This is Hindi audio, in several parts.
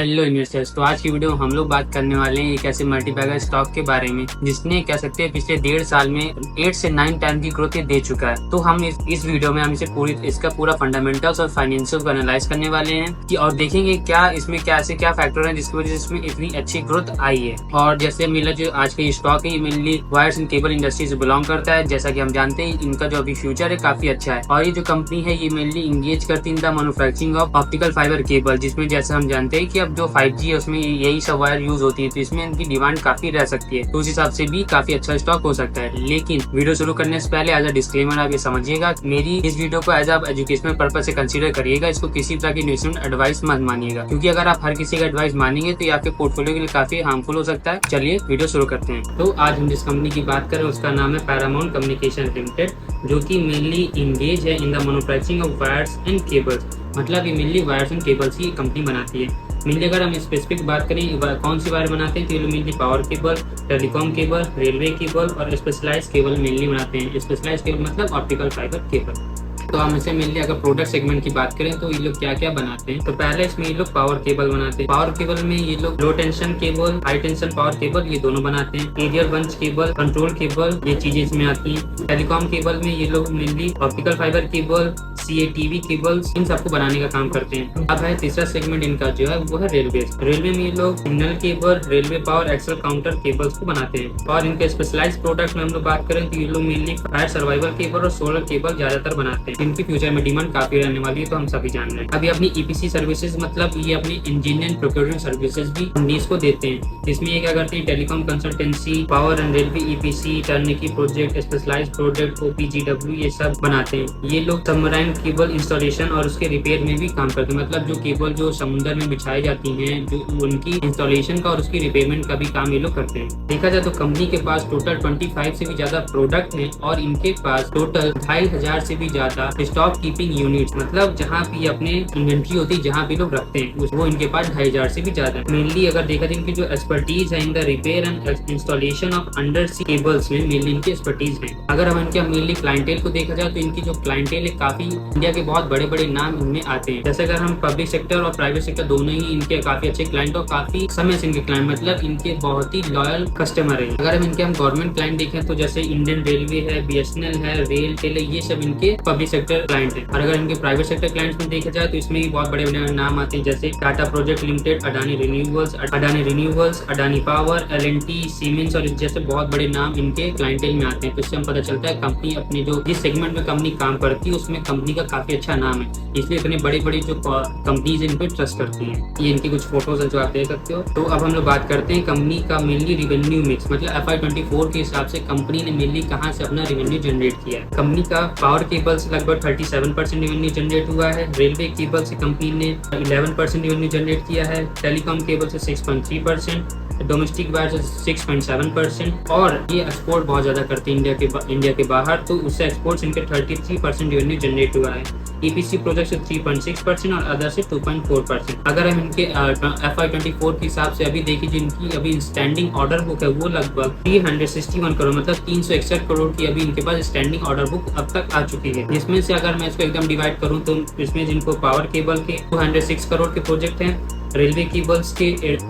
Hello investors. तो आज की वीडियो में हम लोग बात करने वाले हैं एक ऐसे मल्टीबैगर स्टॉक के बारे में जिसने कह सकते हैं पिछले 1.5 साल में 8 से 9 टाइम की ग्रोथ दे चुका है। तो हम इस वीडियो में हम इसे इसका पूरा फंडामेंटल्स और फाइनेंशियल को एनालाइज करने वाले हैं कि और देखेंगे क्या इसमें क्या फैक्टर है जिसकी वजह से इसमें इतनी अच्छी ग्रोथ आई है। और जैसे मेरा जो आज का ये स्टॉक है ये mainly wires and cable industry से बिलोंग करता है। जैसा कि हम जानते हैं इनका जो अभी फ्यूचर है काफी अच्छा है। और ये जो कंपनी है ये मेनली इंगेज करती है in the manufacturing of optical fibre cable, जिसमें जैसे हम जानते हैं कि अब जो 5G है उसमें यही सब वायर यूज होती है, तो इसमें इनकी डिमांड काफी रह सकती है। तो उस हिसाब से भी काफी अच्छा स्टॉक हो सकता है। लेकिन वीडियो शुरू करने से पहले एज अ डिस्क्लेमर आप ये समझिएगा, मेरी इस वीडियो को एज अ एजुकेशनल पर्पज से कंसीडर करिएगा। इसको किसी तरह की इन्वेस्टमेंट एडवाइस मत मानिएगा, क्योंकि अगर आप हर किसी का एडवाइस मानेंगे तो ये आपके पोर्टफोलियो के लिए काफी हार्मफुल हो सकता है। चलिए वीडियो शुरू करते हैं। तो आज हम जिस कंपनी की बात करें उसका नाम है पैरामाउंट कम्युनिकेशन लिमिटेड, जो कि मेनली इंगेज है in the manufacturing of wires and cables. मतलब ये मेनली वायर्स एंड केबल्स की कंपनी बनाती है। मेनली अगर हम स्पेसिफिक बात करें कौन सी वायर बनाते हैं तो ये mainly power cable, telecom cable, railway cable और स्पेशलाइज केबल मेनली बनाते हैं। स्पेशलाइज केबल मतलब ऑप्टिकल फाइबर केबल। तो हम इसे मेनली अगर प्रोडक्ट सेगमेंट की बात करें तो ये लोग क्या क्या बनाते हैं, तो पहले इसमें ये लोग पावर केबल बनाते हैं। पावर केबल में ये लोग low tension cable, high tension power cable ये दोनों बनाते हैं। Aerial bunch cable, control cable ये चीजें इसमें आती हैं। टेलीकॉम केबल में ये लोग mainly optical fibre cable, CATV cables इन सबको बनाने का काम करते हैं। अब है तीसरा सेगमेंट इनका जो है वो है रेलवे। रेलवे में ये लोग signal cable, railway power axle counter cables को बनाते हैं। और इनके स्पेशलाइज प्रोडक्ट में हम लोग बात करें तो ये लोग मेनली फायर सर्वाइवल केबल और सोलर केबल ज्यादातर बनाते हैं। इनकी फ्यूचर में डिमांड काफी रहने वाली है, तो हम सभी जान रहे हैं। अभी अपनी EPC सर्विसेज मतलब ये अपनी इंजीनियरिंग प्रोक्योरमेंट सर्विसेज भी कंपनीज को देते हैं। इसमें ये क्या करते हैं, telecom consultancy, power and railway EPC, turnkey project, specialise project, OPGW ये सब बनाते हैं। ये लोग सबमराइन केबल इंस्टॉलेशन और उसके रिपेयर में भी काम करते हैं। मतलब जो केबल जो समुद्र में बिछाई जाती हैं, जो उनकी इंस्टॉलेशन का और उसकी रिपेयरमेंट का भी काम ये लोग करते हैं। देखा जाए तो कंपनी के पास टोटल 25 से भी ज्यादा प्रोडक्ट हैं और इनके पास टोटल 2500 से भी ज्यादा स्टॉक कीपिंग यूनिट्स, मतलब जहाँ भी अपने इन्वेंट्री होती है जहाँ भी लोग रखते हैं वो इनके पास 2500 से भी ज्यादा है। मेनली अगर देखा जाए इनकी जो एक्सपर्टीज है in the repair and installation of undersea cables में मेनली इनकी एक्सपर्टीज है। अगर हम इनके मेनली क्लाइंटेल को देखा जाए तो इनकी जो क्लाइंटेल है काफी इंडिया के बहुत बड़े बड़े नाम इनमें आते हैं। जैसे अगर हम पब्लिक सेक्टर और प्राइवेट सेक्टर दोनों ही इनके काफी अच्छे क्लाइंट और काफी समय से इनके क्लाइंट मतलब इनके बहुत ही लॉयल कस्टमर है। अगर हम गवर्नमेंट क्लाइंट देखें तो जैसे इंडियन रेलवे है, BSNL है, रेल टेल है, ये सब इनके पब्लिक सेक्टर क्लाइंट है। और अगर इनके प्राइवेट सेक्टर क्लाइंट्स में देखा जाए तो इसमें भी बहुत बड़े बड़े नाम आते हैं, जैसे Tata project limited, Adani renewables, Adani power, L&T, siemens और जैसे बहुत बड़े नाम इनके क्लाइंटेल में आते हैं। तो इससे हम पता चलता है कंपनी अपने जो जिस सेगमेंट में कंपनी काम करती है उसमें कंपनी का काफी अच्छा नाम है, इसलिए इतने बड़ी बड़ी जो कंपनीज इन पे ट्रस्ट करती हैं। ये इनकी कुछ फोटोज है जो आप देख सकते हो। तो अब हम लोग बात करते हैं कंपनी का मेनली रिवेन्यू मिक्स, मतलब FY24 के हिसाब से कंपनी ने मेनली कहाँ से अपना रेवेन्यू जनरेट किया है। कंपनी का पावर केबल से लगभग 37% रेवेन्यू जनरेट हुआ है, रेलवे केबल से कंपनी ने 11% रेवेन्यू जनरेट किया है, टेलीकॉम केबल से 6.3%, डोमेस्टिक वायर से 6.7% और ये एक्सपोर्ट बहुत ज्यादा करते हैं इंडिया के बाहर, तो उससे एक्सपोर्ट्स इनके 33% रेवेन्यू जनरेट हुआ है। EPC प्रोजेक्ट से 3.6% और अदर से 2.4%। अगर हम इनके FY24 के हिसाब से अभी देखिए जिनकी अभी स्टैंडिंग ऑर्डर बुक है वो लगभग 361 करोड़ मतलब 361 करोड़ की अभी इनके पास स्टैंडिंग ऑर्डर बुक अब तक आ चुकी है। जिसमें से अगर मैं इसको एकदम डिवाइड करूँ तो इसमें जिनको पावर केबल के 206 करोड़ के प्रोजेक्ट हैं, रेलवे केबल्स के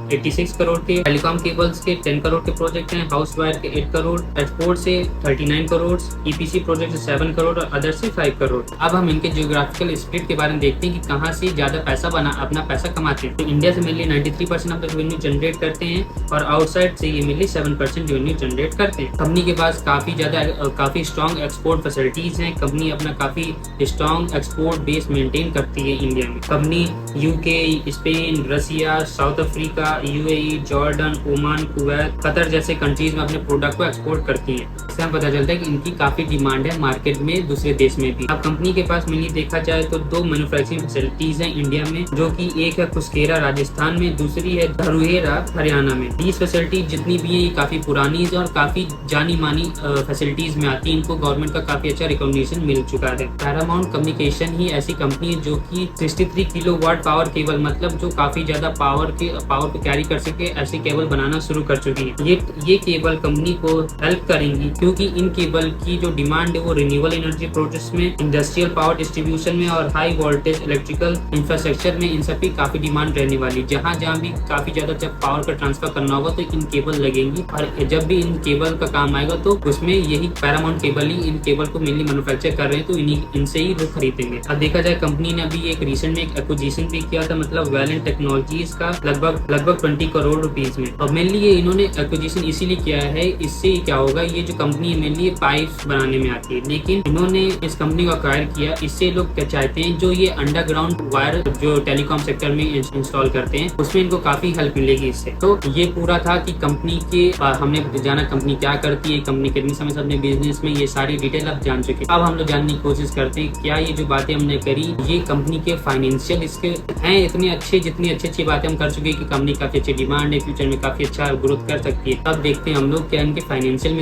86 करोड़ के, टेलीकॉम केबल्स के 10 करोड़ के प्रोजेक्ट हैं, हाउस वायर के 8 करोड़, एक्सपोर्ट से 39 करोड़, EPC प्रोजेक्ट से 7 करोड़ और अदर से 5 करोड़। अब हम इनके जियोग्राफिकल स्प्लिट के बारे में देखते हैं कि कहाँ से ज्यादा पैसा अपना पैसा कमाते हैं। तो इंडिया से mainly 93% of the revenue generate करते हैं और आउटसाइड से ये मेनली 7% रेवेन्यू जनरेट करते हैं। कंपनी के पास काफी स्ट्रॉन्ग एक्सपोर्ट फैसिलिटीज हैं। कंपनी अपना काफी स्ट्रॉन्ग एक्सपोर्ट बेस मेंटेन करती है इंडिया में। Company UK, Spain, Russia, South Africa, UAE, Jordan, Oman, Kuwait, Qatar जैसे कंट्रीज में अपने प्रोडक्ट को एक्सपोर्ट करती है। इससे हमें पता चलता है कि इनकी काफी डिमांड है मार्केट में दूसरे देश में भी। अब कंपनी के पास मेनली देखा जाए तो 2 मैन्युफैक्चरिंग फैसिलिटीज हैं इंडिया में, जो कि एक है कुस्केरा राजस्थान में, दूसरी है धरुहेरा हरियाणा में। these फैसिलिटीज जितनी भी है ये काफी पुरानी है और काफी जानी मानी फैसिलिटीज में आती है। इनको गवर्नमेंट का काफी अच्छा रिकॉग्निशन मिल चुका है। पैरामाउंट कम्युनिकेशन ही ऐसी कंपनी है जो कि 63 किलोवाट पावर केबल मतलब जो काफी काफी ज्यादा पावर को कैरी कर सके ऐसे केबल बनाना शुरू कर चुकी है। ये केबल कंपनी को हेल्प करेंगी क्योंकि इन केबल की जो डिमांड है वो रिन्यूएबल एनर्जी प्रोजेक्ट्स में, इंडस्ट्रियल पावर डिस्ट्रीब्यूशन में और हाई वोल्टेज इलेक्ट्रिकल इंफ्रास्ट्रक्चर में इन सब की काफी डिमांड रहने वाली। जहाँ भी काफी ज्यादा जब पावर का ट्रांसफर करना होगा तो इन केबल लगेंगी और जब भी इन केबल का काम आएगा तो उसमें यही Paramount cable he in cable को मेनली मैन्युफैक्चर कर रहे हैं, तो इनसे ही लोग खरीदेंगे। अब देखा जाए कंपनी ने अभी एक रिसेंट में एक एक्विजिशन भी किया था, मतलब वैलेंट टेक्नोलॉजीज का लगभग 20 करोड़ रुपीज में। और मेनली ये इन्होंने एक्विजिशन इसीलिए किया है, इससे क्या होगा, ये जो कंपनी है मेनली पाइप्स बनाने में आती है, लेकिन इन्होंने इस कंपनी को अक्वायर किया। इससे लोग क्या चाहते हैं, जो ये अंडरग्राउंड वायर जो टेलीकॉम सेक्टर में इंस्टॉल करते हैं उसमें इनको काफी हेल्प मिलेगी इससे। तो ये पूरा था कि कंपनी के हमने जाना कंपनी क्या करती है, कंपनी कितनी समय से अपने बिजनेस में, ये सारी डिटेल आप जान चुके। अब हम लोग जानने की कोशिश करते हैं क्या ये जो बातें हमने करी ये कंपनी के फाइनेंशियल इसके हैं इतने अच्छे, जितनी अच्छी बातें हम कर चुके हैं कि कंपनी काफी अच्छी डिमांड है, फ्यूचर में काफी अच्छा ग्रोथ कर सकती है। तब देखते हैं हम लोग क्या इनके फाइनेंशियल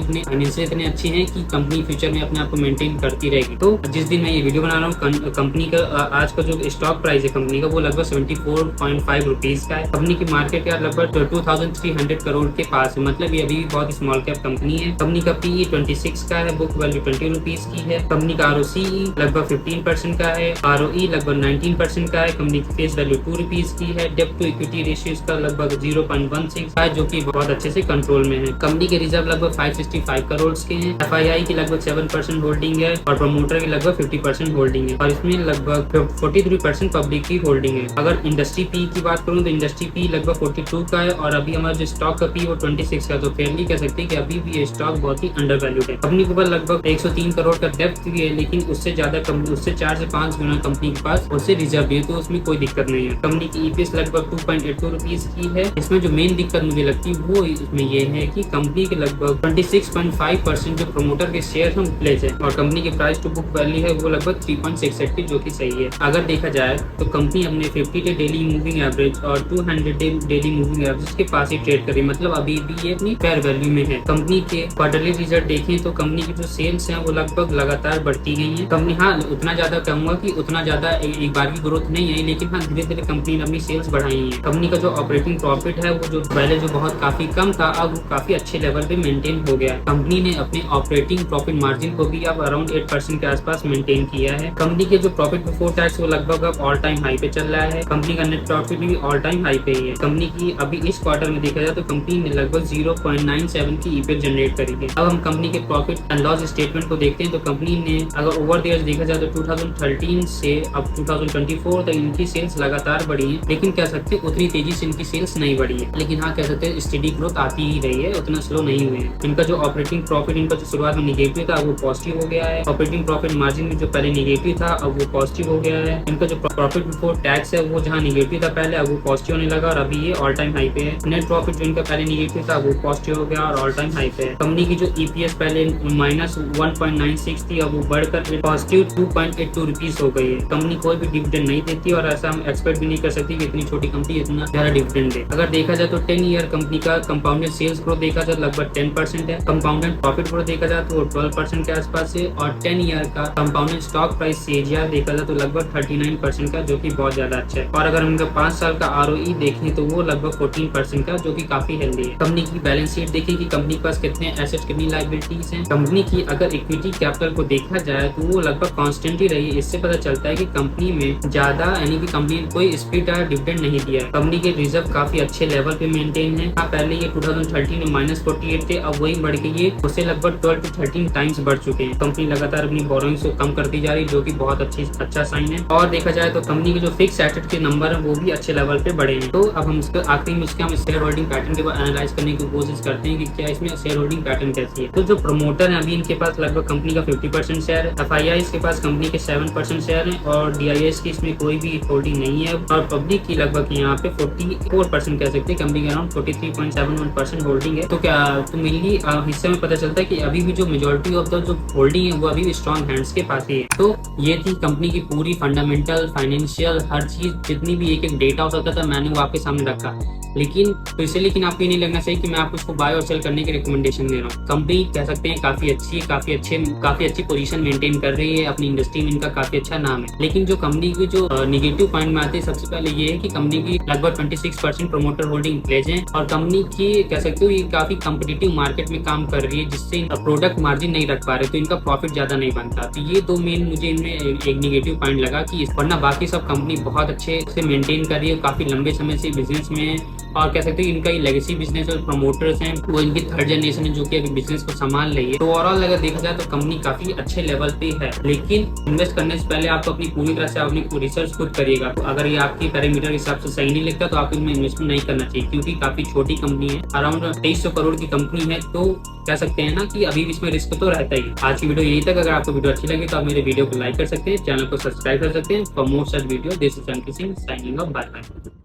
इतने अच्छे हैं कि कंपनी फ्यूचर में अपने आप को मेंटेन करती रहेगी। तो जिस दिन मैं ये वीडियो बना रहा हूँ कंपनी का आज का जो स्टॉक प्राइस है कंपनी का वो लगभग 74.5 रुपीज का है। कंपनी की मार्केट कैप लगभग 2300 करोड़ के पास है, मतलब ये अभी भी बहुत स्मॉल कैप कंपनी है। कंपनी का पीई 26 का है, बुक वैल्यू 20 रुपीज की है। कंपनी का आरओसीई लगभग 15% का है, आरओई लगभग 19% का है। कंपनी की फेस वैल्यू 2 रुपीज की है। डेब्ट टू इक्विटी रेशियो इसका लगभग 0.16 है, जो कि बहुत अच्छे से कंट्रोल में है। कंपनी के रिजर्व लगभग 565 करोड़ के हैं। एफआईआई की लगभग 7% होल्डिंग है और प्रमोटर की लगभग 50% होल्डिंग है और इसमें लगभग 43% पब्लिक की होल्डिंग है। अगर इंडस्ट्री पी की बात करूं तो इंडस्ट्री पी लगभग 42 का है और अभी हमारा जो स्टॉक का पी वो 26 का, तो फेयरली कह सकते हैं कि अभी भी ये स्टॉक बहुत ही अंडर वैल्यूड है। कंपनी के ऊपर लगभग 103 करोड़ का डेब्ट भी है, लेकिन उससे 4 से 5 गुना कंपनी के पास उससे रिजर्व भी है, तो उसमें कोई दिक्कत नहीं है। कंपनी की ईपीएस लगभग 2.82 रुपीज की है। इसमें जो मेन दिक्कत मुझे लगती है वो इसमें ये है कि कंपनी के लगभग 26.5% जो प्रमोटर के शेयर हैं प्लेस है और कंपनी की प्राइस टू बुक वैल्यू है वो लगभग 3.68 की, जो कि सही है। अगर देखा जाए तो कंपनी अपने 50 डे डेली मूविंग एवरेज और 200 डे डेली मूविंग एवरेज के पास ही ट्रेड करी, मतलब अभी भी ये अपनी फेयर वैल्यू में है। कंपनी के क्वार्टरली रिजल्ट देखें तो कंपनी की जो सेल्स हैं वो लगभग लगातार बढ़ती गई हैं। कंपनी हाँ उतना ज्यादा कहूंगा कि उतना ज्यादा एक बार की ग्रोथ नहीं है, लेकिन हाँ धीरे धीरे कंपनी ने अपनी सेल्स बढ़ाई है। कंपनी का जो ऑपरेटिंग प्रॉफिट है वो जो पहले जो बहुत काफी कम था अब वो काफी अच्छे लेवल पे मेंटेन हो गया है। कंपनी ने अपने ऑपरेटिंग प्रॉफिट मार्जिन को भी अब अराउंड 8% के आसपास मेंटेन किया है। कंपनी के जो प्रॉफिट बिफोर टैक्स वो लगभग अब ऑल टाइम हाई पे चल रहा है। कंपनी का नेट प्रॉफिट भी ऑल टाइम हाई पे ही है। कंपनी की अभी इस क्वार्टर में देखा जाए तो कंपनी ने लगभग 0.97 की ईपीएस जनरेट करी है। अब हम कंपनी के प्रॉफिट एंड लॉस स्टेटमेंट को देखते हैं तो कंपनी ने अगर ओवर द इयर्स देखा जाए तो 2013 से अब 2024 तक इनकी सेल्स लगातार बढ़ी है, लेकिन कह सकते हैं उतनी तेजी से इनकी सेल्स नहीं बढ़ी है, लेकिन हाँ कह सकते हैं स्टेडी ग्रोथ आती ही रही है, उतना स्लो नहीं हुए हैं। इनका जो ऑपरेटिंग प्रॉफिट इनका जो शुरुआत में निगेटिव था वो पॉजिटिव हो गया है। ऑपरेटिंग प्रॉफिट मार्जिन में जो पहले निगेटिव था अब वो पॉजिटिव हो गया है। इनका जो प्रॉफिट बिफोर टैक्स है वो जहाँ निगेटिव था पहले अब वो पॉजिटिव होने लगा और अभी ये ऑल टाइम हाई पे है। नेट प्रॉफिट जो इनका पहले निगेटिव था वो पॉजिटिव हो गया और ऑल टाइम हाई पे है। कंपनी की जो ईपीएस पहले -1.96 थी अब वो बढ़कर पॉजिटिव 2.82 रुपीज हो गई है। कंपनी कोई भी डिविडेंड नहीं देती और ऐसा हम एक्सपेक्ट भी नहीं कर सकती कि इतनी छोटी कंपनी इतना ज्यादा डिविडेंड दे। अगर देखा जाए तो 10 ईयर कंपनी का कंपाउंडेड सेल्स ग्रोथ देखा जाए लगभग 10% है। कंपाउंडेड प्रॉफिट ग्रोथ देखा जाए तो 12% के आसपास है और 10 ईयर का कंपाउंडेड स्टॉक प्राइस सीएजीआर देखा जाए तो लगभग 39% का, जो कि बहुत ज्यादा अच्छा है। और अगर उनका 5 साल का आरओई देखें तो वो लगभग 14% का, जो कि काफी हेल्दी है। कंपनी की बैलेंस शीट देखिए कि कंपनी के पास कितने एसेट्स कितनी लायबिलिटीज हैं। कंपनी की अगर इक्विटी कैपिटल को देखा जाए तो वो लगभग कांस्टेंट ही रही है। इससे पता चलता है कि कंपनी में ज्यादा यानी कि कंपनी ने कोई स्प्लिट या डिविडेंड नहीं दिया है। कंपनी के रिजर्व काफी अच्छे लेवल पे मेंटेन है। हाँ पहले ये 2013 में -48 थे, अब वही बढ़ के ये उससे लगभग 12 to 13 टाइम्स बढ़ चुके हैं। कंपनी लगातार अपनी बोरोइंग्स को कम करती जा रही है, जो कि बहुत अच्छा साइन है। और देखा जाए तो कंपनी के जो फिक्स एसेट के नंबर है वो भी अच्छे लेवल पे बढ़े हैं। तो अब हम इसका आखिरी में हम शेयर होल्डिंग पैटर्न के बाद एनालाइज करने की कोशिश करते हैं कि क्या इसमें शेयर होल्डिंग पैटर्न कैसी है। तो जो प्रमोटर है अभी इनके पास लगभग कंपनी का 50% शेयर है। एफआईआई के पास कंपनी के 7% शेयर है और डीआईएस की इसमें कोई भी होल्डिंग नहीं है और पब्लिक की लगभग यहाँ पे 44% कह सकते हैं। कंपनी के अराउंड 43.71% होल्डिंग है। तो क्या तो मेनली हिस्से में पता चलता है कि अभी भी जो मेजोरिटी ऑफ द जो होल्डिंग है वो अभी भी स्ट्रॉन्ग हैंड्स के पास ही है। तो ये थी कंपनी की पूरी फंडामेंटल फाइनेंशियल हर चीज जितनी भी एक डेटा हो सकता था मैंने वो आपके सामने रखा। लेकिन लेकिन आपको ये नहीं लगना चाहिए कि मैं आपको इसको बाय और सेल करने की रिकमेंडेशन दे रहा हूँ। कंपनी कह सकते हैं काफी अच्छी काफी अच्छी पोजीशन मेंटेन कर रही है अपनी इंडस्ट्री में, इनका काफी अच्छा नाम है। लेकिन जो कंपनी की जो निगेटिव पॉइंट में आते हैं सबसे पहले ये है कि कि कंपनी की लगभग 26% प्रोमोटर होल्डिंग प्लेज है और कंपनी की कह सकते हो ये काफी कम्पिटिटिव मार्केट में काम कर रही है, जिससे प्रोडक्ट मार्जिन नहीं रख पा रहे तो इनका प्रॉफिट ज्यादा नहीं बनता। तो ये दो मेन मुझे इनमें एक निगेटिव पॉइंट लगा कि वरना बाकी सब कंपनी बहुत अच्छे से मेंटेन कर रही है, काफी लंबे समय से बिजनेस में है और कह सकते हो इनका ये लेगेसी बिजनेस और प्रमोटर्स हैं वो इनकी थर्ड जनरेशन है जो कि अभी बिजनेस को संभाल रही है। तो ओवरऑल अगर देखा जाए तो कंपनी काफी अच्छे लेवल पे है, लेकिन इन्वेस्ट करने से पहले आप अपनी पूरी तरह से अपनी रिसर्च खुद करिएगा। तो अगर ये आपकी पैरामीटर हिसाब से सही नहीं लगता तो आप इनमें इन्वेस्टमेंट नहीं करना चाहिए, क्योंकि काफी छोटी कंपनी है, अराउंड 2300 करोड़ की कंपनी है। तो कह सकते हैं ना कि अभी इसमें रिस्क तो रहता ही। आज की वीडियो यही तक। अगर आपको वीडियो अच्छी लगी तो आप मेरे वीडियो को लाइक कर सकते हैं, चैनल को सब्सक्राइब कर सकते हैं। For more such video this is Ankit Singh signing off, bye bye.